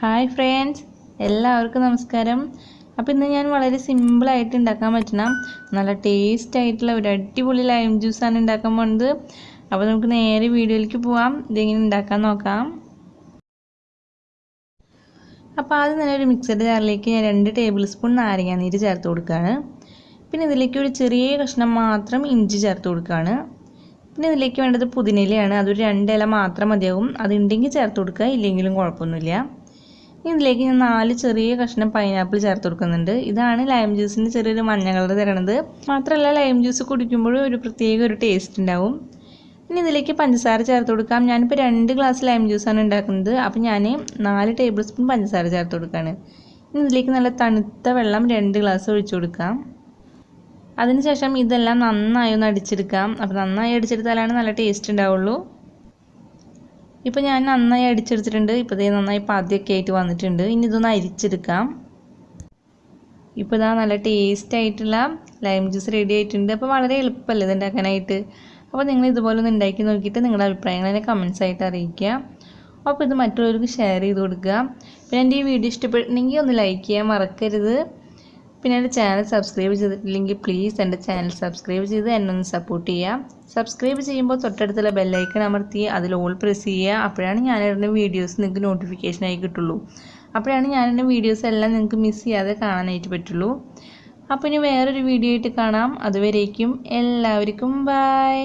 Hi friends, എല്ലാവർക്കും നമസ്കാരം. അപ്പോൾ ഇന്ന് ഞാൻ വളരെ സിമ്പിളായിട്ട് ഉണ്ടാക്കാൻ പറ്റുന്ന നല്ല ടേസ്റ്റ് ആയിട്ടുള്ള ഒരു അടിപൊളി ലൈം ജ്യൂസാണ് ഉണ്ടാക്കാൻ പോകുന്നത്. അപ്പോൾ നമുക്ക് നേരെ വീഡിയോയിലേക്ക് പോവാം. ഇതെങ്ങനെ ഉണ്ടാക്കാൻ നോക്കാം. അപ്പോൾ ആദ്യം തന്നെ ഒരു മിക്സഡ് ജാറിലേക്ക് ഞാൻ 2 ടേബിൾ സ്പൂൺ നാരങ്ങാനീര് ചേർത്ത് കൊടുക്കുകയാണ്. പിന്നെ ഇതിലേക്ക് ഒരു ചെറിയ കഷ്ണം മാത്രം ഇഞ്ചി ചേർത്ത് കൊടുക്കുകയാണ്. പിന്നെ ഇതിലേക്ക് വേണ്ടത് പുതിനയിലയാണ്. അതൊരു 2 ഇല മാത്രം മതിയാകും. അതുണ്ടെങ്കിൽ ചേർത്ത് കൊടുക്കുക, ഇല്ലെങ്കിലും കുഴപ്പമൊന്നുമില്ല. ഇതിലേക്ക് ഞാൻ 4 ചെറിയ കഷ്ണം പൈനാപ്പിൾ ചേർത്ത് കൊടുക്കുന്നുണ്ട്. ഇതാണ് ലൈം ജ്യൂസിന് ചെറിയൊരു മഞ്ഞ കളർ തരണത്. മാത്രമല്ല ലൈം ജ്യൂസ് കുടിക്കുമ്പോഴും ഒരു പ്രത്യേക ഒരു ടേസ്റ്റ് ഉണ്ടാവും. ഇനി ഇതിലേക്ക് പഞ്ചസാര ചേർത്ത് കൊടുക്കാം. ഞാനിപ്പോൾ 2 ഗ്ലാസ് ലൈം ജ്യൂസാണ് ഉണ്ടാക്കുന്നത്. അപ്പോൾ ഞാൻ 4 ടേബിൾ സ്പൂൺ പഞ്ചസാര ചേർത്ത് കൊടുക്കുകയാണ്. ഇനി ഇതിലേക്ക് നല്ല തണുത്ത വെള്ളം 2 ഗ്ലാസ് ഒഴിച്ചു കൊടുക്കാം. അതിനുശേഷം ഇതെല്ലാം നന്നായി ഒന്ന് അടിച്ചെടുക്കാം. അപ്പോൾ നന്നായി അടിച്ചെടുത്താലാണ് നല്ല ടേസ്റ്റ് ഉണ്ടാവുള്ളൂ. ഇപ്പോൾ ഞാൻ നന്നായി അടിച്ചെടുത്തിട്ടുണ്ട്. ഇപ്പോൾ ഇത് നന്നായി പതിയൊക്കെ ആയിട്ട് വന്നിട്ടുണ്ട്. ഇനി ഇതൊന്ന് അരിച്ചെടുക്കാം. ഇപ്പോൾ ഇതാ നല്ല ടേസ്റ്റ് ആയിട്ടുള്ള ലൈം ജ്യൂസ് റെഡി ആയിട്ടുണ്ട്. അപ്പോൾ വളരെ എളുപ്പമല്ലേ ഇത് ഉണ്ടാക്കാനായിട്ട്. അപ്പോൾ നിങ്ങൾ ഇതുപോലെ ഒന്ന് ഉണ്ടാക്കി നോക്കിയിട്ട് നിങ്ങളുടെ അഭിപ്രായങ്ങൾ എന്നെ കമൻസ് ആയിട്ട് അറിയിക്കുക. അപ്പോൾ ഇത് മറ്റുള്ളവർക്ക് ഷെയർ ചെയ്ത് കൊടുക്കുക. പിന്നെ എൻ്റെ ഈ വീഡിയോ ഇഷ്ടപ്പെട്ടിട്ടുണ്ടെങ്കിൽ ഒന്ന് ലൈക്ക് ചെയ്യാൻ മറക്കരുത്. പിന്നെ എൻ്റെ ചാനൽ സബ്സ്ക്രൈബ് ചെയ്തിട്ടില്ലെങ്കിൽ പ്ലീസ് എൻ്റെ ചാനൽ സബ്സ്ക്രൈബ് ചെയ്ത് എന്നെ ഒന്ന് സപ്പോർട്ട് ചെയ്യുക. സബ്സ്ക്രൈബ് ചെയ്യുമ്പോൾ തൊട്ടടുത്തുള്ള ബെല്ലൈക്കൺ അമർത്തി അതിൽ ഓൾ പ്രസ് ചെയ്യുക. അപ്പോഴാണ് ഞാനിടുന്ന വീഡിയോസ് നിങ്ങൾക്ക് നോട്ടിഫിക്കേഷനായി കിട്ടുള്ളൂ. അപ്പോഴാണ് ഞാനിടുന്ന വീഡിയോസ് എല്ലാം നിങ്ങൾക്ക് മിസ് ചെയ്യാതെ കാണാനായിട്ട് പറ്റുള്ളൂ. അപ്പോൾ ഇനി വേറൊരു വീഡിയോ ആയിട്ട് കാണാം. അതുവരേക്കും എല്ലാവർക്കും ബൈ.